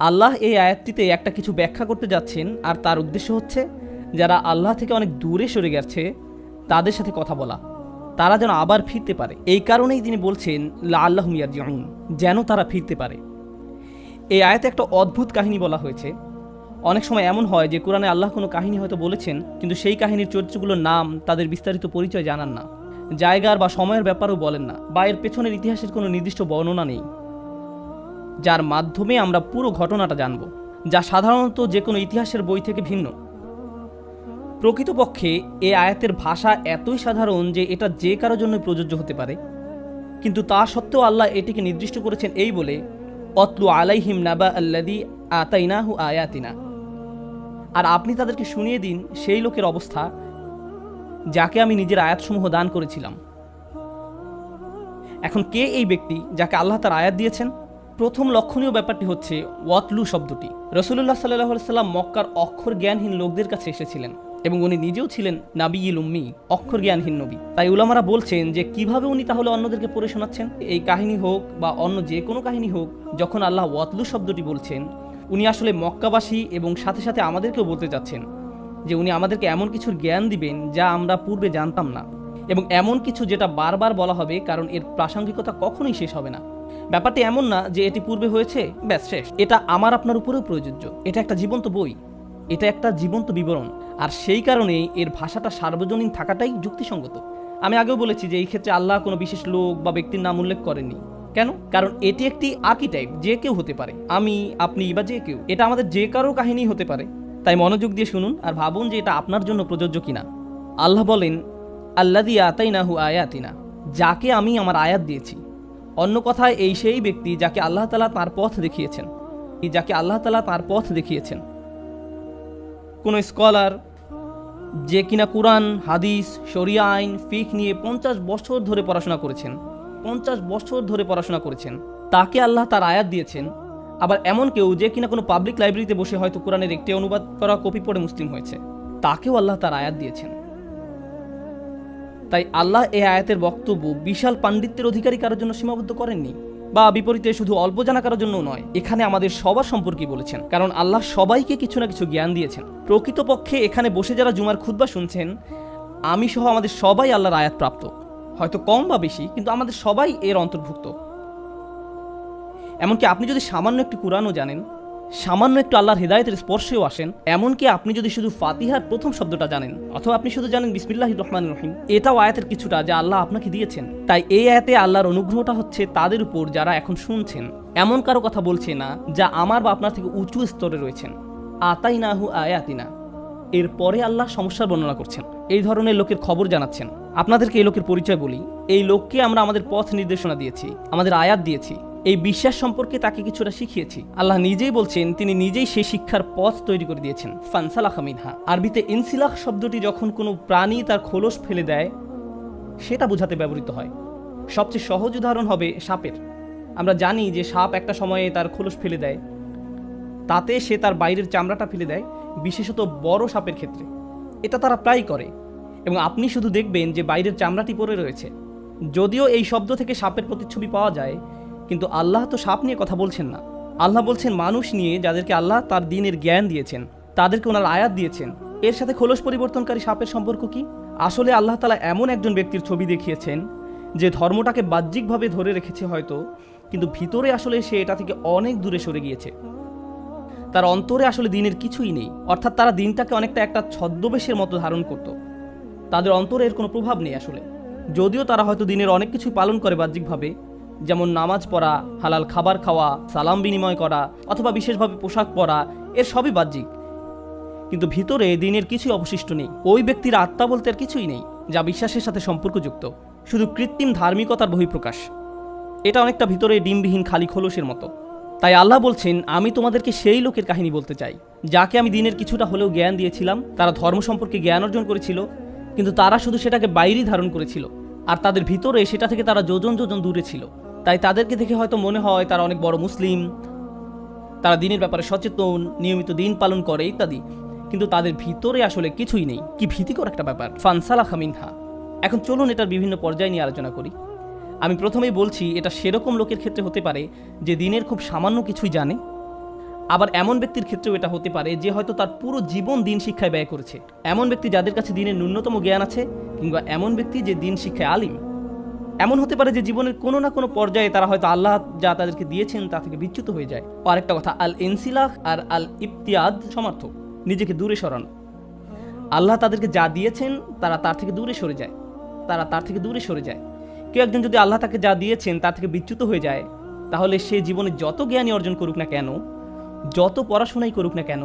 আল্লাহ এই আয়াতটিতে একটা কিছু ব্যাখ্যা করতে যাচ্ছেন, আর তার উদ্দেশ্য হচ্ছে যারা আল্লাহ থেকে অনেক দূরে সরে গেছে তাদের সাথে কথা বলা, তারা যেন আবার ফিরতে পারে। এই কারণেই তিনি বলছেন লাআল্লাহুম ইয়ারজিউন, যেন তারা ফিরতে পারে। এই আয়াতে একটা অদ্ভুত কাহিনী বলা হয়েছে। অনেক সময় এমন হয় যে কোরআনে আল্লাহ কোনো কাহিনী হয়তো বলেছেন, কিন্তু সেই কাহিনীর চরিত্রগুলোর নাম, তাদের বিস্তারিত পরিচয় জানান না, জায়গার বা সময়ের ব্যাপারেও বলেন না, বা এর পেছনের ইতিহাসের কোনো নির্দিষ্ট বর্ণনা নেই, যার মাধ্যমে আমরা পুরো ঘটনাটা জানব, যা সাধারণত যে কোনো ইতিহাসের বই থেকে ভিন্ন। প্রকৃতপক্ষে এই আয়াতের ভাষা এতই সাধারণ যে এটা যে কারোর জন্য প্রযোজ্য হতে পারে, কিন্তু তা সত্ত্বেও আল্লাহ এটিকে নির্দিষ্ট করেছেন এই বলে, অতলু আলাইহিম নাবা আল্লাযী আতাইনাহু আয়াতিনা, আর আপনি তাদেরকে শুনিয়ে দিন সেই লোকের অবস্থা যাকে আমি নিজের আয়াতসমূহ দান করেছিলাম। এখন কে এই ব্যক্তি যাকে আল্লাহ তার আয়াত দিয়েছেন? প্রথম লক্ষণীয় ব্যাপারটি হচ্ছে ওয়াতলু শব্দটি। রাসূলুল্লাহ সাল্লাল্লাহু আলাইহি ওয়াসাল্লাম মক্কার অক্ষর জ্ঞানহীন লোকদের কাছে এসেছিলেন, এবং উনি নিজেও ছিলেন নাবিয়ুল উম্মি, অক্ষর জ্ঞানহীন নবী। তাই উলামারা বলছেন যে কিভাবে উনি তাহলে অন্যদেরকে পড়ে শোনাচ্ছেন? এই কাহিনী হোক বা অন্য যে কোনো কাহিনী হোক, যখন আল্লাহ ওয়াতলু শব্দটি বলছেন, উনি আসলে মক্কাবাসী এবং সাথে সাথে আমাদেরকেও বলতে চাচ্ছেন যে উনি আমাদেরকে এমন কিছুর জ্ঞান দিবেন যা আমরা পূর্বে জানতাম না, এবং এমন কিছু যেটা বারবার বলা হবে, কারণ এর প্রাসঙ্গিকতা কখনোই শেষ হবে না। ব্যাপারটি এমন না যে এটি পূর্বে হয়েছে ব্যাস শেষ। এটা আমার আপনার উপরেও প্রযোজ্য। এটা একটা জীবন্ত বই, এটা একটা জীবন্ত বিবরণ, আর সেই কারণে এর ভাষাটা সার্বজনীন থাকাটাই যুক্তিসঙ্গত। আমি আগেও বলেছি যে এই ক্ষেত্রে আল্লাহ কোনো বিশেষ লোক বা ব্যক্তির নাম উল্লেখ করেননি। কেন? কারণ এটি একটি আর্কিটাইপ, যে কেউ হতে পারে, আমি, আপনি বা যে কেউ। এটা আমাদের যে কারো কাহিনী হতে পারে। তাই মনোযোগ দিয়ে শুনুন আর ভাবুন যে এটা আপনার জন্য প্রযোজ্য কিনা। আল্লাহ বলেন আল্লাযী আতাইনাহু আয়াতিনা, যাকে আমি আমার আয়াত দিয়েছি। অন্য কথায় এই সেই ব্যক্তি যাকে আল্লাহ তাআলা তাঁর পথ দেখিয়েছেন, যাকে আল্লাহ তাআলা তাঁর পথ দেখিয়েছেন। কোনো স্কলার যে কিনা কুরআন, হাদিস, শরিয়া আইন, ফিকহ নিয়ে 50 বছর ধরে পড়াশোনা করেছেন, 50 বছর ধরে পড়াশোনা করেছেন, তাকে আল্লাহ তার আয়াত দিয়েছেন। আবার এমন কেউ যে কিনা কোনো পাবলিক লাইব্রেরিতে বসে হয়তো কোরআনের একটি অনুবাদ করা কপি পড়ে মুসলিম হয়েছে, তাকেও আল্লাহ তার আয়াত দিয়েছেন। তাই আল্লাহ এই আয়াতের বক্তব্য বিশাল পাণ্ডিত্যের অধিকারী কারোর জন্য সীমাবদ্ধ করেননি, বা বিপরীতে শুধু অল্প জানা কারোর জন্য নয়। এখানে আমাদের সবার সম্পর্কে বলেছেন, কারণ আল্লাহ সবাইকে কিছু না কিছু জ্ঞান দিয়েছেন। প্রকৃতপক্ষে এখানে বসে যারা জুমার খুতবা শুনছেন, আমি সহ আমাদের সবাই আল্লাহর আয়াত প্রাপ্ত, হয়তো কম বা বেশি, কিন্তু আমাদের সবাই এর অন্তর্ভুক্ত। এমনকি আপনি যদি সামান্য একটু কুরআনও জানেন, সামান্য একটু আল্লাহর হিদায়াতের স্পর্শেও আসেন, এমনকি আপনি যদি শুধু ফাতিহার প্রথম শব্দটা জানেন, অথবা আপনি শুধু জানেন বিসমিল্লাহির রহমানির রহিম, এটাও আয়াতের কিছুটা যা আল্লাহ আপনাকে দিয়েছেন। তাই এই আয়াতে আল্লাহর অনুগ্রহটা হচ্ছে তাদের উপর যারা এখন শুনছেন। এমন কারো কথা বলছে না যা আমার বা আপনার থেকে উঁচু স্তরে রয়েছেন। আতাইনাহু আয়াতিনা, এরপরে আল্লাহ সমস্যার বর্ণনা করছেন, এই ধরনের লোকের খবর জানাচ্ছেন। আপনাদেরকে এই লোকের পরিচয় বলি। এই লোককে আমরা আমাদের পথ নির্দেশনা দিয়েছি, আমাদের আয়াত দিয়েছি, এই বিশ্বাস সম্পর্কে তাকে কিছুটা শিখিয়েছি। আল্লাহ নিজেই বলছেন তিনি নিজেই সেই শিক্ষার পথ তৈরি করে দিয়েছেন। ফানসালাখা মিনহা, আরবিতে ইনসিলাখ শব্দটি যখন কোনো প্রাণী তার খোলস ফেলে দেয় সেটা বোঝাতে ব্যবহৃত হয়। সবচেয়ে সহজ উদাহরণ হবে সাপের। আমরা জানি যে সাপ একটা সময়ে তার খোলস ফেলে দেয়, তাতে সে তার বাইরের চামড়াটা ফেলে দেয়, বিশেষত বড় সাপের ক্ষেত্রে এটা তারা প্রায় করে, এবং আপনি শুধু দেখবেন যে বাইরের চামড়াটি পড়ে রয়েছে। যদিও এই শব্দ থেকে সাপের প্রতিচ্ছবি পাওয়া যায়, কিন্তু আল্লাহ তো সাপ নিয়ে কথা বলছেন না। আল্লাহ বলছেন মানুষ নিয়ে, যাদেরকে আল্লাহ তার দ্বীনের জ্ঞান দিয়েছেন, তাদেরকে ওনার আয়াত দিয়েছেন। এর সাথে খোলস পরিবর্তনকারী সাপের সম্পর্ক কি? আসলে আল্লাহ তাআলা এমন একজন ব্যক্তির ছবি দেখিয়েছেন যে ধর্মটাকে বাহ্যিকভাবে ধরে রেখেছে হয়তো, কিন্তু ভিতরে আসলে সে এটা থেকে অনেক দূরে সরে গিয়েছে। তার অন্তরে আসলে দ্বীনের কিছুই নেই, অর্থাৎ তারা দ্বীনটাকে অনেকটা একটা ছদ্মবেশের মতো ধারণ করত। তাদের অন্তরে এর কোনো প্রভাব নেই আসলে। যদিও তারা হয়তো দ্বীনের অনেক কিছুই পালন করে বাহ্যিকভাবে, যেমন নামাজ পড়া, হালাল খাবার খাওয়া, সালাম বিনিময় করা, অথবা বিশেষভাবে পোশাক পরা, এর সবই বাহ্যিক, কিন্তু ভিতরে দ্বীনের কিছুই অবশিষ্ট নেই। ওই ব্যক্তির আত্মা বলতে আর কিছুই নেই যা বিশ্বাসের সাথে সম্পর্কযুক্ত, শুধু কৃত্রিম ধার্মিকতার বহিঃপ্রকাশ। এটা অনেকটা ভিতরে ডিমবিহীন খালি খোলসের মতো। তাই আল্লাহ বলছেন আমি তোমাদেরকে সেই লোকের কাহিনী বলতে চাই যাকে আমি দ্বীনের কিছুটা হলেও জ্ঞান দিয়েছিলাম। তারা ধর্ম সম্পর্কে জ্ঞান অর্জন করেছিল, কিন্তু তারা শুধু সেটাকে বাইরেই ধারণ করেছিল, আর তাদের ভিতরে সেটা থেকে তারা যোজন যোজন দূরে ছিল। তাই তাদেরকে দেখে হয়তো মনে হয় তারা অনেক বড় মুসলিম, তারা দ্বীনের ব্যাপারে সচেতন, নিয়মিত দিন পালন করে ইত্যাদি, কিন্তু তাদের ভিতরে আসলে কিছুই নেই। কি ভীতিকর একটা ব্যাপার। ফানসালাখা মিনহা। এখন চলুন এটার বিভিন্ন পর্যায় নিয়ে আলোচনা করি। আমি প্রথমেই বলছি এটা সেরকম লোকের ক্ষেত্রে হতে পারে যে দ্বীনের খুব সামান্য কিছুই জানে, আবার এমন ব্যক্তির ক্ষেত্রেও এটা হতে পারে যে হয়তো তার পুরো জীবন দিন শিক্ষায় ব্যয় করেছে। এমন ব্যক্তি যাদের কাছে দিনের ন্যূনতম জ্ঞান আছে, কিংবা এমন ব্যক্তি যে দিন শিক্ষায় আলিম। এমন হতে পারে যে জীবনের কোনো না কোনো পর্যায়ে তারা হয়তো আল্লাহ যা তাদেরকে দিয়েছেন তা থেকে বিচ্যুত হয়ে যায়। আরেকটা কথা, আল ইনসিলাহ আর আল ইবতিয়াদ সমার্থক, নিজেকে দূরে সরানো। আল্লাহ তাদেরকে যা দিয়েছেন তারা তার থেকে দূরে সরে যায়, কেউ একজন যদি আল্লাহ তাকে যা দিয়েছেন তার থেকে বিচ্যুত হয়ে যায়, তাহলে সে জীবনে যত জ্ঞানই অর্জন করুক না কেন, যত পড়াশোনাই করুক না কেন,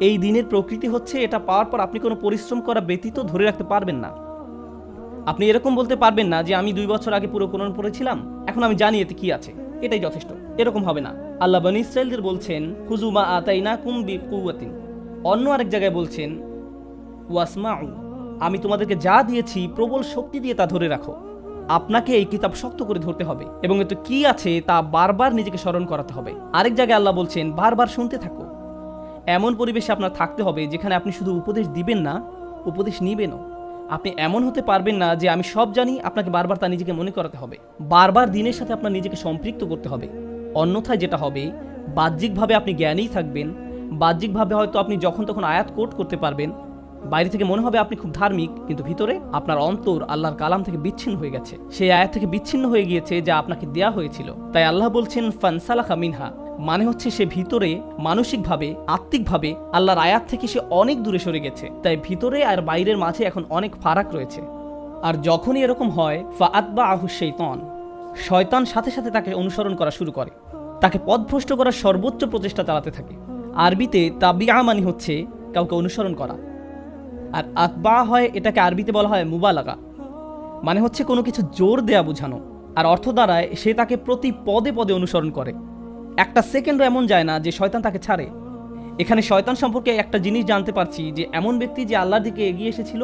এই দিনের প্রকৃতি হচ্ছে এটা পাওয়ার পর আপনি কোনো পরিশ্রম করা ব্যতীত ধরে রাখতে পারবেন না। আপনি এরকম বলতে পারবেন না যে আমি 2 বছর আগে পুরো কোরআন পড়েছিলাম, এখন আমি জানি এতে কি আছে, এটাই যথেষ্ট। এরকম হবে না। আল্লাহ বনী ইসরাঈলদের বলছেন খুযু মা আতাইনাকুম বিকুওয়াতিন। অন্য আরেক জায়গায় বলছেন ওয়াসমাউ, আমি তোমাদেরকে যা দিয়েছি প্রবল শক্তি দিয়ে তা ধরে রাখো। আপনাকে এই কিতাব শক্ত করে ধরতে হবে এবং এতে কি আছে তা বারবার নিজেকে স্মরণ করাতে হবে। আরেক জায়গায় আল্লাহ বলছেন বারবার শুনতে থাকো। এমন পরিবেশে আপনার থাকতে হবে যেখানে আপনি শুধু উপদেশ দিবেন না, উপদেশ নিবেনও। আপনি এমন হতে পারবেন না যে আমি সব জানি, আপনাকে বারবার তা নিজেকে মনে করাতে হবে, বারবার দিনের সাথে আপনার নিজেকে সম্পৃক্ত করতে হবে। অন্যথায় যেটা হবে, বাহ্যিকভাবে আপনি জ্ঞানীই থাকবেন, বাহ্যিকভাবে হয়তো আপনি যখন তখন আয়াত কোট করতে পারবেন, বাইরে থেকে মনে হবে আপনি খুব ধার্মিক, কিন্তু ভিতরে আপনার অন্তর আল্লাহর কালাম থেকে বিচ্ছিন্ন হয়ে গেছে, সেই আয়াত থেকে বিচ্ছিন্ন হয়ে গিয়েছে যা আপনাকে দেয়া হয়েছিল। তাই আল্লাহ বলছেন ফানসালাখা মিনহা, মানে হচ্ছে সে ভিতরে মানসিকভাবে, আত্মিকভাবে আল্লাহর আয়াত থেকে সে অনেক দূরে সরে গেছে। তাই ভিতরে আর বাইরের মাঝে এখন অনেক ফারাক রয়েছে। আর যখনই এরকম হয়, ফাআতবাআহু শাইতান, শয়তান সাথে সাথে তাকে অনুসরণ করা শুরু করে, তাকে পথভ্রষ্ট করার সর্বোচ্চ প্রচেষ্টা চালাতে থাকে। আরবিতে তাবিআ মানে হচ্ছে কাউকে অনুসরণ করা, আর আতবা হয়, এটাকে আরবিতে বলা হয় মুবালাগা, মানে হচ্ছে কোনো কিছু জোর দেয়া বোঝানো। আর অর্থ দ্বারায় সে তাকে প্রতি পদে পদে অনুসরণ করে, একটা সেকেন্ডও এমন যায় না যে শয়তান তাকে ছাড়ে। এখানে শয়তান সম্পর্কে একটা জিনিস জানতে পারছি যে এমন ব্যক্তি যে আল্লাহর দিকে এগিয়ে এসেছিল,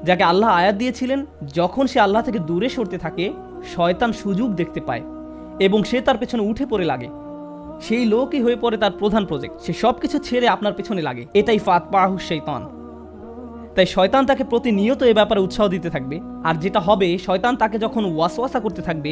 যাকে আল্লাহ আয়াত দিয়েছিলেন, যখন সে আল্লাহ থেকে দূরে সরতে থাকে, শয়তান সুযোগ দেখতে পায় এবং সে তার পেছনে উঠে পড়ে লাগে। সেই লোকই হয়ে পড়ে তার প্রধান প্রজেক্ট, সে সব কিছু ছেড়ে আপনার পেছনে লাগে। এটাই ফাতবাহু শাইতান। তাই শয়তান তাকে প্রতিনিয়ত এ ব্যাপারে উৎসাহ দিতে থাকবে। আর যেটা হবে, শয়তান তাকে যখন ওয়াসওয়াসা করতে থাকবে,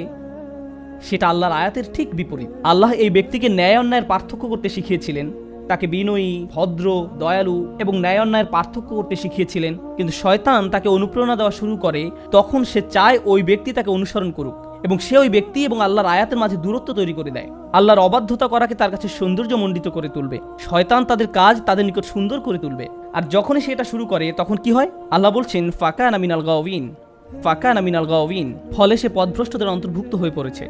সেটা আল্লাহর আয়াতের ঠিক বিপরীত। আল্লাহ এই ব্যক্তিকে ন্যায় অন্যায়ের পার্থক্য করতে শিখিয়েছিলেন, তাকে বিনয়ী, ভদ্র, দয়ালু এবং ন্যায় অন্যায়ের পার্থক্য করতে শিখিয়েছিলেন। কিন্তু শয়তান তাকে অনুপ্রেরণা দেওয়া শুরু করে, তখন সে চায় ওই ব্যক্তি তাকে অনুসরণ করুক এবং সে ওই ব্যক্তি এবং আল্লাহর আয়াতের মাঝে দূরত্ব তৈরি করে দেয়। আল্লাহর অবাধ্যতা করাকে তার কাছে সৌন্দর্যমণ্ডিত করে তুলবে। শয়তান তাদের কাজ তাদের নিকট সুন্দর করে তুলবে। আর যখনই সে এটা শুরু করে, তখন কি হয়? আল্লাহ বলছেন ফাকানা মিনাল গাওয়িন, ফাকানা মিনাল গাওয়িন, ফলে সে পথভ্রষ্টদের অন্তর্ভুক্ত হয়ে পড়েছে।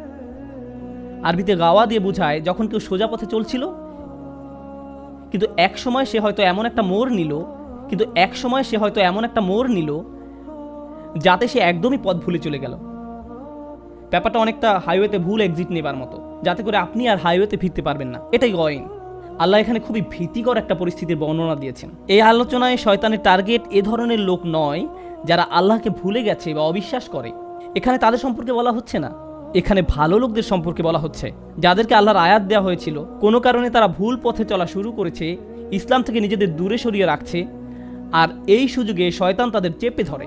আরবিতে গাওয়া দিয়ে বোঝায় যখন কেউ সোজা পথে চলছিল, কিন্তু এক সময় সে হয়তো এমন একটা মোড় নিল যাতে সে একদমই পথ ভুলে চলে গেল। ব্যাপারটা অনেকটা হাইওয়েতে ভুল এক্সিট নেবার মতো, যাতে করে আপনি আর হাইওয়েতে ফিরতে পারবেন না। এটাই গাওয়িন। আল্লাহ এখানে খুবই ভীতিকর একটা পরিস্থিতির বর্ণনা দিয়েছেন। এই আলোচনায় শয়তানের টার্গেট এ ধরনের লোক নয় যারা আল্লাহকে ভুলে গেছে বা অবিশ্বাস করে। এখানে তাদের সম্পর্কে বলা হচ্ছে না, এখানে ভালো লোকদের সম্পর্কে বলা হচ্ছে, যাদেরকে আল্লাহর আয়াত দেওয়া হয়েছিল। কোনো কারণে তারা ভুল পথে চলা শুরু করেছে, ইসলাম থেকে নিজেদের দূরে সরিয়ে রাখছে, আর এই সুযোগে শয়তান তাদের চেপে ধরে।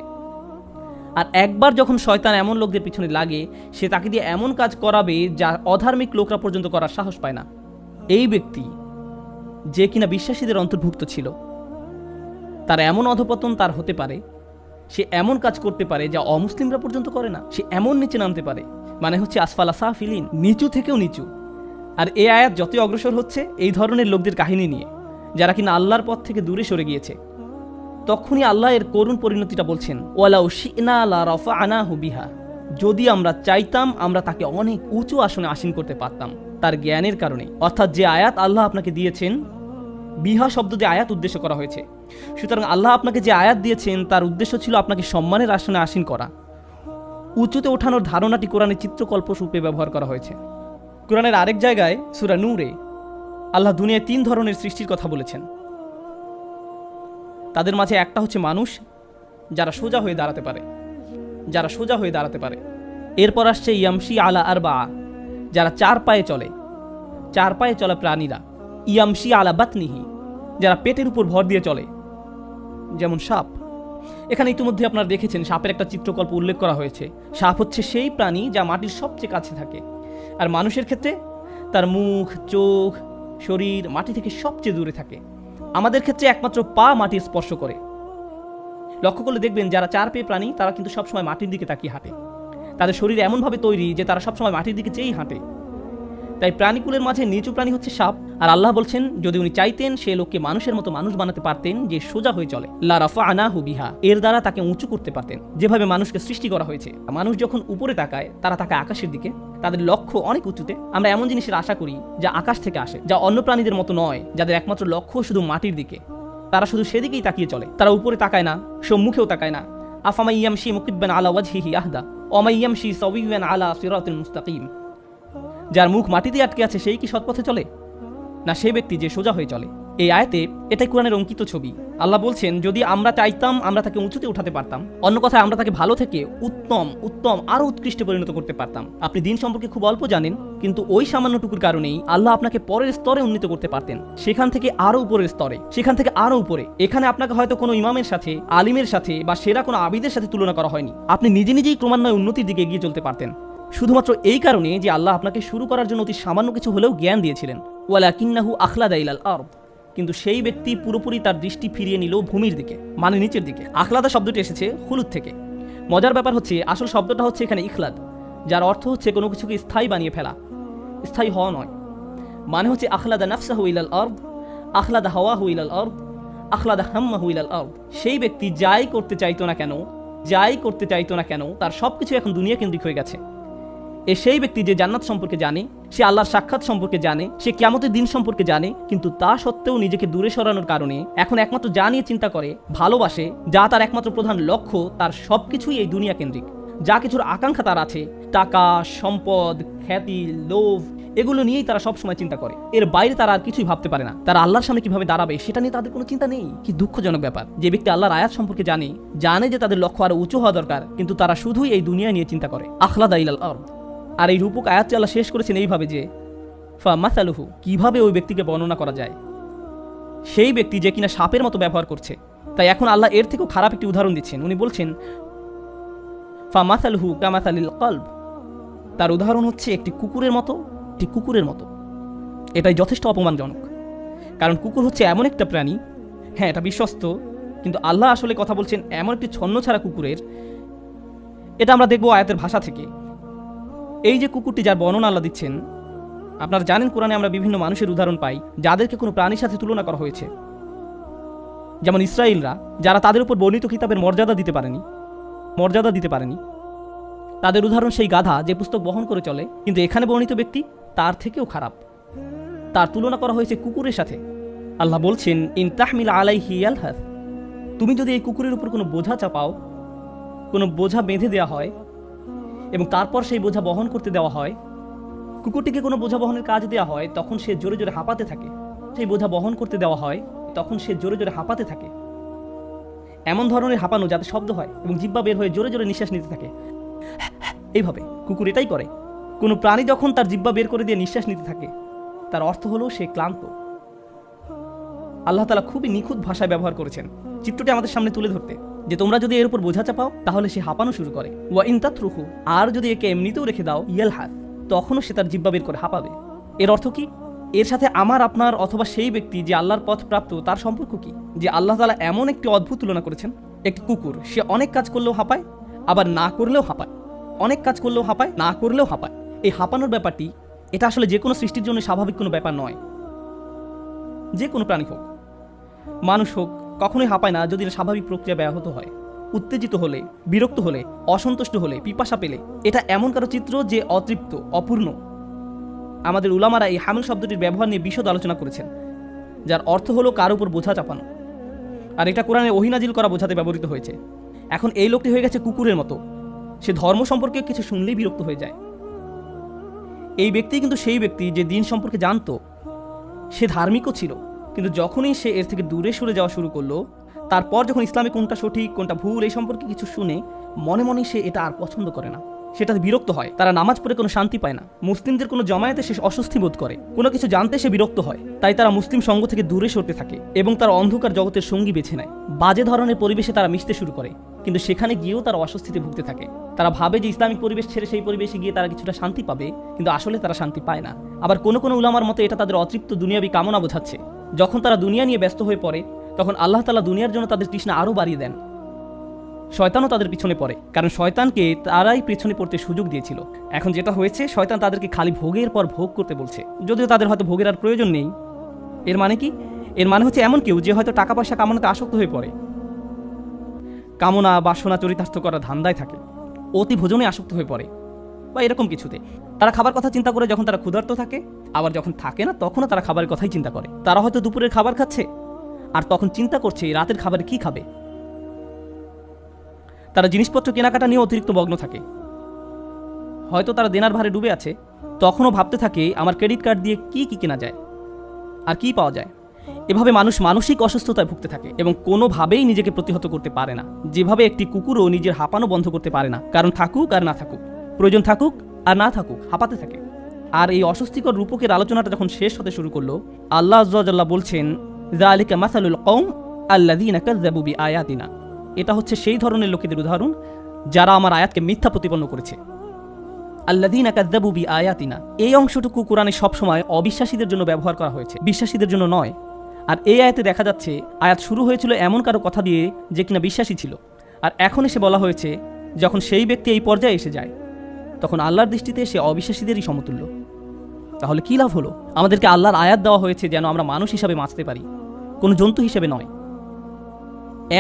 আর একবার যখন শয়তান এমন লোকদের পিছনে লাগে, সে তাকে দিয়ে এমন কাজ করাবে যা অধার্মিক লোকরা পর্যন্ত করার সাহস পায় না। এই ব্যক্তি যে কিনা বিশ্বাসীদের অন্তর্ভুক্ত ছিল, তার এমন অধপতন তার হতে পারে, সে এমন কাজ করতে পারে যা অমুসলিমরা পর্যন্ত করে না। সে এমন নিচে নামতে পারে, মানে হচ্ছে আসফালা সাফিলিন, নিচু থেকেও নিচু। আর এই আয়াত যতই অগ্রসর হচ্ছে এই ধরনের লোকদের কাহিনী নিয়ে, যারা কিনা আল্লাহর পথ থেকে দূরে সরে গিয়েছে, তখনই আল্লাহ এর করুণ পরিণতিটা বলছেন, ওয়ালাউ শি'না লা রাফা'নাহু বিহা, যদি আমরা চাইতাম আমরা তাকে অনেক উঁচু আসনে আসীন করতে পারতাম তার জ্ঞানের কারণে। অর্থাৎ যে আয়াত আল্লাহ আপনাকে দিয়েছেন, বিহা শব্দ দিয়ে আয়াত উদ্দেশ্য করা হয়েছে। সুতরাং আল্লাহ আপনাকে যে আয়াত দিয়েছেন তার উদ্দেশ্য ছিল আপনাকে সম্মানের আসনে আসীন করা। উঁচুতে ওঠানোর ধারণাটি কোরআনের চিত্রকল্প রূপে ব্যবহার করা হয়েছে। কোরআনের আরেক জায়গায় সূরা নূরে আল্লাহ দুনিয়ায় 3 ধরনের সৃষ্টির কথা বলেছেন। তাদের মাঝে একটা হচ্ছে মানুষ, যারা সোজা হয়ে দাঁড়াতে পারে। এরপর আসছে ইয়ামশি আলা আরবা, যারা 4 পায়ে চলা প্রাণীরা। ইয়ামশি আলা বাতনিহি, যারা পেটের উপর ভর দিয়ে চলে, যেমন সাপ। এখানে ইতিমধ্যে আপনারা দেখেছেন সাপের একটা চিত্রকল্প উল্লেখ করা হয়েছে। সাপ হচ্ছে সেই প্রাণী যা মাটির সবচেয়ে কাছে থাকে। আর মানুষের ক্ষেত্রে তার মুখ, চোখ, শরীর মাটি থেকে সবচেয়ে দূরে থাকে। আমাদের ক্ষেত্রে একমাত্র পা মাটি স্পর্শ করে। লক্ষ্য করলে দেখবেন যারা 4 পেয়ে প্রাণী তারা কিন্তু সবসময় মাটির দিকে তাকিয়ে হাঁটে। তাদের শরীর এমনভাবে তৈরি যে তারা সবসময় মাটির দিকে চেয়েই হাঁটে। তাই প্রাণীকুলের মাঝে নিচু প্রাণী হচ্ছে সাপ। আর আল্লাহ বলছেন যদি উনি চাইতেন সে লোককে মানুষের মতো মানুষ বানাতে পারতেন যে সোজা হয়ে চলে, লা রাফা'নাহু বিহা, এর দ্বারা তাকে উঁচু করতে পারতেন। যেভাবে মানুষকে সৃষ্টি করা হয়েছে, মানুষ যখন উপরে তাকায় তারা তাকায় আকাশের দিকে, তাদের লক্ষ্য অনেক উঁচুতে। আমরা এমন জিনিসের আশা করি যা আকাশ থেকে আসে, যা অন্য প্রাণীদের মতো নয়, যাদের একমাত্র লক্ষ্য শুধু মাটির দিকে। তারা শুধু সেদিকেই তাকিয়ে চলে, তারা উপরে তাকায় না, সম্মুখেও তাকায় না। আফামান ইয়ামশি মুকিব্বান আলা ওয়াজহিহি আহদা ওয়া মান ইয়ামশি সাওয়িয়ান আলা সিরাতিল মুস্তাকিম। যার মুখ মাটিতে আটকে আছে সেই কি সৎপথে চলে, না সেই ব্যক্তি যে সোজা হয়ে চলে? এই আয়াতে এটাই কোরআনের অঙ্কিত ছবি। আল্লাহ বলছেন যদি আমরা চাইতাম আমরা তাকে উঁচুতে উঠাতে পারতাম, অন্য কথায় আমরা তাকে ভালো থেকে উত্তম উত্তম আরো উৎকৃষ্টে পরিণত করতে পারতাম। আপনি দিন সম্পর্কে খুব অল্প জানেন, কিন্তু ওই সামান্যটুকুর কারণেই আল্লাহ আপনাকে পরের স্তরে উন্নীত করতে পারতেন, সেখান থেকে আরো উপরের স্তরে, সেখান থেকে আরো উপরে। এখানে আপনাকে হয়তো কোনো ইমামের সাথে, আলিমের সাথে বা সেরা কোনো আবিদের সাথে তুলনা করা হয়নি। আপনি নিজে নিজেই ক্রমান্বয়ে উন্নতির দিকে এগিয়ে চলতে পারতেন, শুধুমাত্র এই কারণে যে আল্লাহ আপনাকে শুরু করার জন্য অতি সামান্য কিছু হলেও জ্ঞান দিয়েছিলেন। ওয়ালাকিন্নাহু আখলাদা ইলাল আরদ, কিন্তু সেই ব্যক্তি পুরোপুরি তার দৃষ্টি ফিরিয়ে নিল ভূমির দিকে, মানে নিচের দিকে। আখলাদা শব্দটি এসেছে খুলুদ থেকে। মজার ব্যাপার হচ্ছে আসল শব্দটা হচ্ছে এখানে ইখলাদ, যার অর্থ হচ্ছে কোনো কিছুকে স্থায়ী বানিয়ে ফেলা, স্থায়ী হওয়া নয়। মানে হচ্ছে আখলাদা নাফসাহু ইলাল আরদ, আখলাদা হাওয়াহু ইলাল আরদ, আখলাদা হাম্মাহু ইলাল আরদ। সেই ব্যক্তি যাই করতে চাইতো না কেন তার সবকিছু এখন দুনিয়া কেন্দ্রিক হয়ে গেছে। সেই ব্যক্তি যে জান্নাত সম্পর্কে জানে, সে আল্লাহর সাক্ষাৎ সম্পর্কে জানে, সে কিয়ামতের দিন সম্পর্কে জানে, কিন্তু তা সত্ত্বেও নিজেকে দূরে সরানোর কারণে এখন একমাত্র যা নিয়ে চিন্তা করে, ভালোবাসে, যা তার একমাত্র প্রধান লক্ষ্য, তার সবকিছুই এই দুনিয়া কেন্দ্রিক। যা কিছুর আকাঙ্ক্ষা তার আছে, টাকা, সম্পদ, খ্যাতি, লোভ, এগুলো নিয়েই তারা সবসময় চিন্তা করে। এর বাইরে তারা আর কিছুই ভাবতে পারে না। তারা আল্লাহর সামনে কিভাবে দাঁড়াবে সেটা নিয়ে তাদের কোনো চিন্তা নেই। কি দুঃখজনক ব্যাপার, যে ব্যক্তি আল্লাহর আয়াত সম্পর্কে জানে যে তাদের লক্ষ্য আরো উঁচু হওয়া দরকার, কিন্তু তারা শুধুই এই দুনিয়া নিয়ে চিন্তা করে। আখলাদা ইলাল আরদ। আর এই রূপক আয়াতটি আল্লাহ শেষ করেছেন এইভাবে যে ফামাসালুহু, কিভাবে ওই ব্যক্তিকে বর্ণনা করা যায়? সেই ব্যক্তি যে কিনা সাপের মতো ব্যবহার করছে। তাই এখন আল্লাহ এর থেকেও খারাপ একটি উদাহরণ দিচ্ছেন। উনি বলছেন ফামাসালুহু কামাসালিল কলব, তার উদাহরণ হচ্ছে একটি কুকুরের মতো। এটাই যথেষ্ট অপমানজনক, কারণ কুকুর হচ্ছে এমন একটা প্রাণী, হ্যাঁ এটা বিশ্বস্ত, কিন্তু আল্লাহ আসলে কথা বলছেন এমন একটি ছন্ন ছাড়া কুকুরের। এটা আমরা দেখবো আয়াতের ভাষা থেকে। এই যে কুকুরটি যার বর্ণনা আল্লাহ দিচ্ছেন, আপনারা জানেন কোরআনে আমরা বিভিন্ন মানুষের উদাহরণ পাই যাদেরকে কোনো প্রাণীর সাথে তুলনা করা হয়েছে। যেমন ইসরায়েলরা, যারা তাদের উপর বর্ণিত কিতাবের মর্যাদা দিতে পারেনি, তাদের উদাহরণ সেই গাধা যে পুস্তক বহন করে চলে, কিন্তু এখানে বর্ণিত ব্যক্তি তার থেকেও খারাপ। তার তুলনা করা হয়েছে কুকুরের সাথে। আল্লাহ বলছেন ইন তাহমিল আলাইহি ইয়ালহাস, তুমি যদি এই কুকুরের উপর কোনো বোঝা চাপাও, কোনো বোঝা বেঁধে দেওয়া হয় এবং তারপর সেই বোঝা বহন করতে দেওয়া হয়, কুকুরটিকে কোনো বোঝা বহনের কাজ দেওয়া হয়, তখন সে জোরে জোরে হাঁপাতে থাকে। সেই বোঝা বহন করতে দেওয়া হয়, তখন সে জোরে জোরে হাঁপাতে থাকে। এমন ধরনের হাঁপানো যাতে শব্দ হয় এবং জিহ্বা বের হয়ে জোরে জোরে নিঃশ্বাস নিতে থাকে। এইভাবে কুকুর এটাই করে। কোনো প্রাণী যখন তার জিহ্বা বের করে দিয়ে নিঃশ্বাস নিতে থাকে, তার অর্থ হলো সে ক্লান্ত। আল্লাহ তাআলা খুবই নিখুঁত ভাষায় ব্যবহার করেছেন চিত্রটি আমাদের সামনে তুলে ধরতে, যে তোমরা যদি এর উপর বোঝা চাপাও তাহলে সে হাঁপানো শুরু করে। ওয়া ইন তাতরুহু, আর যদি একে এমনিতেও রেখে দাও, ইয়ালহাস, তখনও সে তার জিহ্বা বের করে হাঁপাবে। এর অর্থ কি? এর সাথে আমার, আপনার অথবা সেই ব্যক্তি যে আল্লাহর পথ প্রাপ্ত তার সম্পর্ক কি? যে আল্লাহ তাআলা এমন একটি অদ্ভুত তুলনা করেছেন, একটি কুকুর, সে অনেক কাজ করলেও হাঁপায়, আবার না করলেও হাঁপায়, অনেক কাজ করলেও হাঁপায়, না করলেও হাঁপায়। এই হাঁপানোর ব্যাপারটি, এটা আসলে যে কোনো সৃষ্টির জন্য স্বাভাবিক কোনো ব্যাপার নয়। যে কোনো প্রাণী হোক, মানুষ হোক, কখনোই হাঁপায় না যদি স্বাভাবিক প্রক্রিয়া ব্যাহত হয়। উত্তেজিত হলে, বিরক্ত হলে, অসন্তুষ্ট হলে, পিপাসা পেলে, এটা এমন কারো চিত্র যে অতৃপ্ত, অপূর্ণ। আমাদের উলামারা এই হামিল শব্দটির ব্যবহার নিয়ে বিশদ আলোচনা করেছেন, যার অর্থ হলো কার উপর বোঝা চাপানো। আর এটা কোরআনে ওহী নাজিল করা বোঝাতে ব্যবহৃত হয়েছে। এখন এই লোকটি হয়ে গেছে কুকুরের মতো, সে ধর্ম সম্পর্কে কিছু শুনলেই বিরক্ত হয়ে যায়। এই ব্যক্তি কিন্তু সেই ব্যক্তি যে দিন সম্পর্কে জানতো, সে ধার্মিকও ছিল, কিন্তু যখনই সে এর থেকে দূরে সরে যাওয়া শুরু করলো, তারপর যখন ইসলামে কোনটা সঠিক কোনটা ভুল এই সম্পর্কে কিছু শুনে, মনে মনে সে এটা আর পছন্দ করে না। সেটাতে বিরক্ত হয়, তারা নামাজ পড়ে কোনো শান্তি পায় না, মুসলিমদের কোনো জমায়েতে সে অস্বস্তি বোধ করে, কোনো কিছু জানতে সে বিরক্ত হয়, তাই তারা মুসলিম সঙ্গ থেকে দূরে সরতে থাকে এবং তারা অন্ধকার জগতের সঙ্গী বেছে নেয়। বাজে ধরনের পরিবেশে তারা মিশতে শুরু করে, কিন্তু সেখানে গিয়েও তারা অস্বস্তিতে ভুগতে থাকে। তারা ভাবে যে ইসলামিক পরিবেশ ছেড়ে সেই পরিবেশে গিয়ে তারা কিছুটা শান্তি পাবে, কিন্তু আসলে তারা শান্তি পায় না। আবার কোনো কোনো উলামার মতে এটা তাদের অতৃপ্ত দুনিয়াবী কামনা বোঝাচ্ছে। যখন তারা দুনিয়া নিয়ে ব্যস্ত হয়ে পড়ে, তখন আল্লাহ তাআলা দুনিয়ার জন্য তাদের তৃষ্ণা আরও বাড়িয়ে দেন। শয়তানও তাদের পিছনে পড়ে, কারণ শয়তানকে তারাই পিছনে পড়তে সুযোগ দিয়েছিল। এখন যেটা হয়েছে, শয়তান তাদেরকে খালি ভোগের পর ভোগ করতে বলছে, যদিও তাদের হয়তো ভোগের আর প্রয়োজন নেই। এর মানে কি? এর মানে হচ্ছে এমন কেউ যে হয়তো টাকা পয়সা কামানোতে আসক্ত হয়ে পড়ে, কামনা বাসনা চরিতার্থ করার ধান্দায় থাকে, অতি ভোজনে আসক্ত হয়ে পড়ে, বা এরকম কিছুতে। তারা খাবার কথা চিন্তা করে যখন তারা ক্ষুধার্ত থাকে, আবার যখন থাকে না তখনও তারা খাবারের কথাই চিন্তা করে। তারা হয়তো দুপুরের খাবার খাচ্ছে আর তখন চিন্তা করছে রাতের খাবারে কি খাবে। তারা জিনিসপত্র কেনাকাটা নিয়ে অতিরিক্ত মগ্ন থাকে, হয়তো তারা দেনার ভারে ডুবে আছে, তখনও ভাবতে থাকে আমার ক্রেডিট কার্ড দিয়ে কি কি কেনা যায় আর কি পাওয়া যায়। এভাবে মানুষ মানসিক অসুস্থতায় ভুগতে থাকে এবং কোনোভাবেই নিজেকে প্রতিহত করতে পারে না, যেভাবে একটি কুকুরও নিজের হাঁপানো বন্ধ করতে পারে না, কারণ থাকুক আর না থাকুক, প্রয়োজন থাকুক আর না থাকুক, হাঁপাতে থাকে। আর এই অস্বস্তিকর রূপকের আলোচনাটা যখন শেষ হতে শুরু করলো, আল্লাহ আযজা ওয়া জাল্লা বলছেন, যালিকা মাসালুল কওম আল্লাযীনা কাযযাবু বিআয়াতিনা, এটা হচ্ছে সেই ধরনের লোকেদের উদাহরণ যারা আমার আয়াতকে মিথ্যা প্রতিপন্ন করেছে। আল্লাযীনা কাযযাবু বিআয়াতিনা, এই অংশটুকু কোরআনে সবসময় অবিশ্বাসীদের জন্য ব্যবহার করা হয়েছে, বিশ্বাসীদের জন্য নয়। আর এই আয়াতে দেখা যাচ্ছে আয়াত শুরু হয়েছিল এমন কারো কথা দিয়ে যে কিনা বিশ্বাসী ছিল, আর এখন এসে বলা হয়েছে যখন সেই ব্যক্তি এই পর্যায়ে এসে যায় তখন আল্লাহর দৃষ্টিতে সে অবিশ্বাসীদেরই সমতুল্য। তাহলে কি লাভ হলো? আমাদেরকে আল্লাহর আয়াত দেওয়া হয়েছে যেন আমরা মানুষ হিসাবে বাঁচতে পারি, কোনো জন্তু হিসেবে নয়।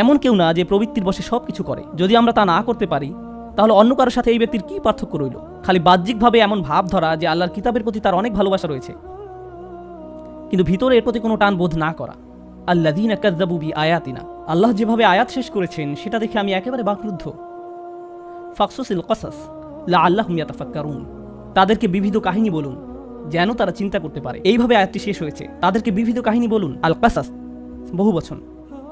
এমন কেউ না যে প্রবৃত্তির বশে সব কিছু করে। যদি আমরা তা না করতে পারি, তাহলে অন্য কারোর সাথে এই ব্যক্তির কি পার্থক্য রইল? খালি বাহ্যিকভাবে এমন ভাব ধরা যে আল্লাহর কিতাবের প্রতি তার অনেক ভালোবাসা রয়েছে, কিন্তু ভিতরে এর প্রতি কোনো টান বোধ না করা। আল্লাযীনা কাযযাবু বিআয়াতিনা, আল্লাহ যেভাবে আয়াত শেষ করেছেন সেটা দেখে আমি একেবারে বাকরুদ্ধ। ফাকসুসিল কসাস লাআল্লাহুম ইয়াতাফাক্কারুন, তাদেরকে বিবিধ কাহিনী বলুন যেন তারা চিন্তা করতে পারে। এইভাবে আয়াতটি শেষ হয়েছে, তাদেরকে বিবিধ কাহিনী বলুন। আল কাসাস বহুবচন,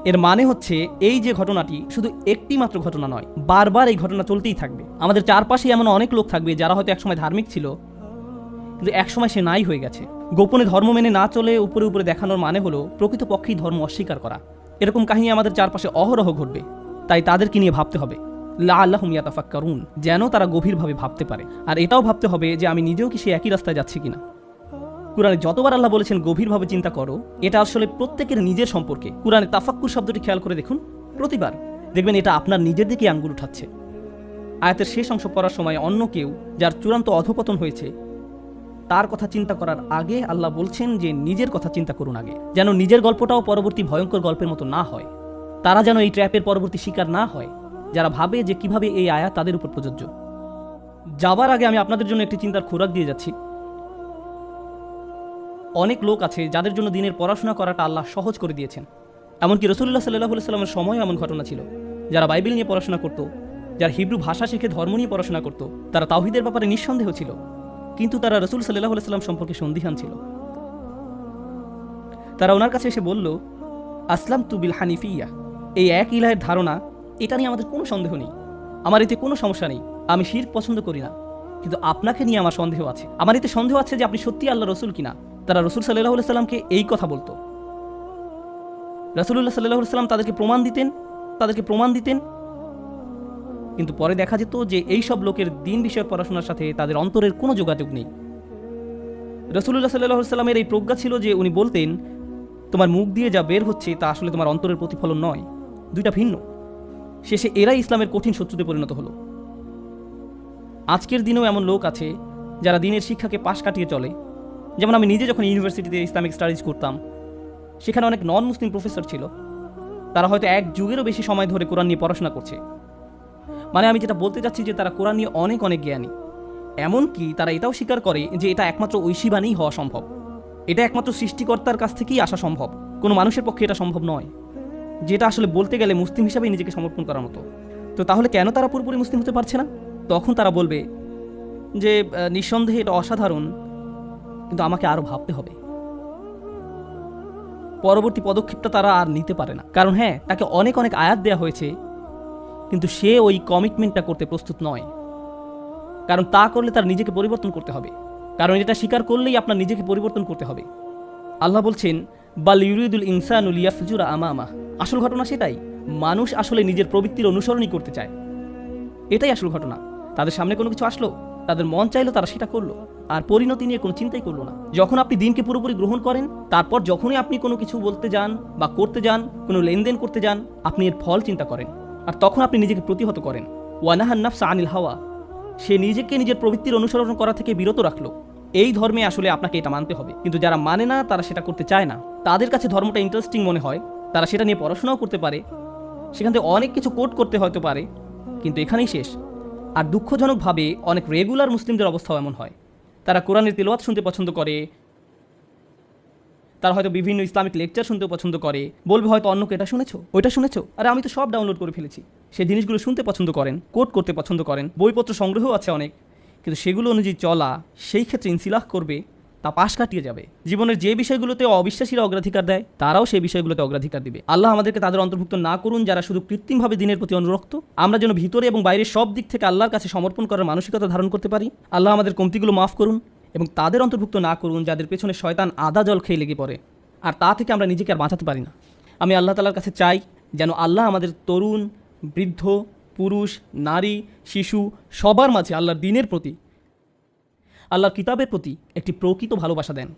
এর মানে হচ্ছে এই যে ঘটনাটি শুধু একটি মাত্র ঘটনা নয়, বারবার এই ঘটনা চলতেই থাকবে। আমাদের চারপাশে এমন অনেক লোক থাকবে যারা হয়তো একসময় ধার্মিক ছিল, কিন্তু একসময় সে নাই হয়ে গেছে। গোপনে ধর্ম মেনে না চলে উপরে উপরে দেখানোর মানে হলো প্রকৃতপক্ষেই ধর্ম অস্বীকার করা। এরকম কাহিনী আমাদের চারপাশে অহরহ ঘটবে, তাই তাদেরকে নিয়ে ভাবতে হবে। লাআল্লাহুম ইয়াতাফাক্কারুন, যেন তারা গভীরভাবে ভাবতে পারে। আর এটাও ভাবতে হবে যে আমি নিজেও কি সেই একই রাস্তায় যাচ্ছি কিনা। কুরআনে যতবার আল্লাহ বলেছেন গভীরভাবে চিন্তা করো, এটা আসলে প্রত্যেকের নিজের সম্পর্কে। কুরআনে তাফাক্কুর শব্দটি খেয়াল করে দেখুন, প্রতিবার দেখবেন এটা আপনার নিজের দিকে আঙ্গুল উঠাচ্ছে। আয়াতের শেষ অংশ পড়ার সময় অন্য কেউ যার চূড়ান্ত অধপতন হয়েছে তার কথা চিন্তা করার আগে আল্লাহ বলছেন যে নিজের কথা চিন্তা করুন আগে, যেন নিজের গল্পটাও পরবর্তী ভয়ঙ্কর গল্পের মতো না হয়। তারা যেন এই ট্র্যাপের পরবর্তী শিকার না হয়, যারা ভাবে যে কিভাবে এই আয়াত তাদের উপর প্রযোজ্য। যাবার আগে আমি আপনাদের জন্য একটি চিন্তার খোরাক দিয়ে যাচ্ছি। অনেক লোক আছে যাদের জন্য দিনের পড়াশোনা করাটা আল্লাহ সহজ করে দিয়েছেন। এমনকি রাসূলুল্লাহ সাল্লাল্লাহু আলাইহি ওয়াসাল্লামের সময়ও এমন ঘটনা ছিল, যারা বাইবেল নিয়ে পড়াশোনা করত, যারা হিব্রু ভাষা শিখে ধর্ম নিয়ে পড়াশোনা করত, তারা তাওহীদের ব্যাপারে নিঃসন্দেহ ছিল, কিন্তু তারা রাসূল সাল্লাল্লাহু আলাইহি ওয়াসাল্লাম সম্পর্কে সন্দিহান ছিল। তারা ওনার কাছে এসে বলল, আসলামতু বিল হানিফিয়া, এই এক ইলাহের ধারণা, এটা নিয়ে আমাদের কোনো সন্দেহ নেই, আমার এতে কোনো সমস্যা নেই, আমি শিরক পছন্দ করি না, কিন্তু আপনাকে নিয়ে আমার সন্দেহ আছে। আমার এতে সন্দেহ আছে যে আপনি সত্যি আল্লাহ রসুল কিনা। তারা রাসূল সাল্লাল্লাহু আলাইহি ওয়াসাল্লামকে এই কথা বলতো। রাসূলুল্লাহ সাল্লাল্লাহু আলাইহি ওয়াসাল্লাম তাদেরকে প্রমাণ দিতেন, কিন্তু পরে দেখা যেত যে এই সব লোকের দিন বিষয়ক পড়াশোনার সাথে তাদের অন্তরের কোনো যোগাযোগ নেই। রাসূলুল্লাহ সাল্লাল্লাহু আলাইহি ওয়াসাল্লামের এই প্রজ্ঞা ছিল যে উনি বলতেন, তোমার মুখ দিয়ে যা বের হচ্ছে তা আসলে তোমার অন্তরের প্রতিফলন নয়, দুইটা ভিন্ন। শেষে এরাই ইসলামের কঠিন শত্রুতে পরিণত হলো। আজকের দিনেও এমন লোক আছে যারা দিনের শিক্ষাকে পাশ কাটিয়ে চলে। যেমন আমি নিজে যখন ইউনিভার্সিটিতে ইসলামিক স্টাডিজ করতাম, সেখানে অনেক নন মুসলিম প্রফেসর ছিল, তারা হয়তো এক যুগেরও বেশি সময় ধরে কোরআন নিয়ে পড়াশোনা করছে। মানে আমি যেটা বলতে চাচ্ছি যে তারা কোরআন নিয়ে অনেক জ্ঞানী। এমনকি তারা এটাও স্বীকার করে যে এটা একমাত্র ঐশী বাণীই হওয়া সম্ভব, এটা একমাত্র সৃষ্টিকর্তার কাছ থেকেই আসা সম্ভব, কোনো মানুষের পক্ষে এটা সম্ভব নয়, যেটা আসলে বলতে গেলে মুসলিম হিসাবেই নিজেকে সমর্পণ করার মতো। তো তাহলে কেন তারা পুরোপুরি মুসলিম হতে পারছে না? তখন তারা বলবে যে নিঃসন্দেহে এটা অসাধারণ, কিন্তু আমাকে আরও ভাবতে হবে। পরবর্তী পদক্ষেপটা তারা আর নিতে পারে না, কারণ হ্যাঁ, তাকে অনেক আয়াত দেওয়া হয়েছে, কিন্তু সে ওই কমিটমেন্টটা করতে প্রস্তুত নয়। কারণ তা করলে তার নিজেকে পরিবর্তন করতে হবে, কারণ এটা স্বীকার করলেই আপনার নিজেকে পরিবর্তন করতে হবে। আল্লাহ বলছেন বাল ইউরিদুল ইনসানুল ইয়াফজুরা আমামা। আসল ঘটনা সেটাই, মানুষ আসলে নিজের প্রবৃত্তির অনুসরণই করতে চায়, এটাই আসল ঘটনা। তাদের সামনে কোনো কিছু আসলো, তাদের মন চাইলো, তারা সেটা করলো, আর পরিণতি নিয়ে কোনো চিন্তাই করলো না। যখন আপনি দিনকে পুরোপুরি গ্রহণ করেন, তারপর যখনই আপনি কোনো কিছু বলতে যান বা করতে যান, কোনো লেনদেন করতে যান, আপনি এর ফল চিন্তা করেন, আর তখন আপনি নিজেকে প্রতিহত করেন। ওয়ানাহান নাফসা আনিল হাওয়া, সে নিজেকে নিজের প্রবৃত্তির অনুসরণ করা থেকে বিরত রাখলো। এই ধর্মে আসলে আপনাকে এটা মানতে হবে, কিন্তু যারা মানে না, তারা সেটা করতে চায় না। তাদের কাছে ধর্মটা ইন্টারেস্টিং মনে হয়, তারা সেটা নিয়ে পড়াশোনাও করতে পারে, সেখান থেকে অনেক কিছু কোট করতে হয়তো পারে, কিন্তু এখানেই শেষ। আর দুঃখজনকভাবে অনেক রেগুলার মুসলিমদের অবস্থাও এমন হয়। তারা কোরআনের তেলাওয়াত শুনতে পছন্দ করে, তারা হয়তো বিভিন্ন ইসলামিক লেকচার শুনতে পছন্দ করে, বলবে হয়তো অন্যকে এটা শুনেছো, ওইটা শুনেছো, আরে আমি তো সব ডাউনলোড করে ফেলেছি। সেই জিনিসগুলো শুনতে পছন্দ করেন, কোট করতে পছন্দ করেন, বইপত্র সংগ্রহও আছে অনেক, কিন্তু সেগুলো অনুযায়ী চলা, সেই ক্ষেত্রে ইনসিলাহ করবে, তা পাশ কাটিয়ে যাবে। জীবনের যে বিষয়গুলোতে অবিশ্বাসীরা অগ্রাধিকার দেয়, তারাও সেই বিষয়গুলোতে অগ্রাধিকার দিবে। আল্লাহ আমাদেরকে তাদের অন্তর্ভুক্ত না করুন যারা শুধু কৃত্রিমভাবে দিনের প্রতি অনুরক্ত। আমরা যেন ভিতরে এবং বাইরের সব দিক থেকে আল্লাহর কাছে সমর্পণ করার মানসিকতা ধারণ করতে পারি। আল্লাহ আমাদের কমতিগুলো মাফ করুন এবং তাদের অন্তর্ভুক্ত না করুন যাদের পেছনে শয়তান আদা জল খেয়ে লেগে পড়ে, আর তা থেকে আমরা নিজেকে আর বাঁচাতে পারি না। আমি আল্লাহ তাআলার কাছে চাই যেন আল্লাহ আমাদের তরুণ, বৃদ্ধ, পুরুষ, নারী, শিশু সবার মাঝে আল্লাহর দ্বীনের প্রতি, আল্লাহর কিতাবের প্রতি একটি প্রকৃত ভালোবাসা দেন।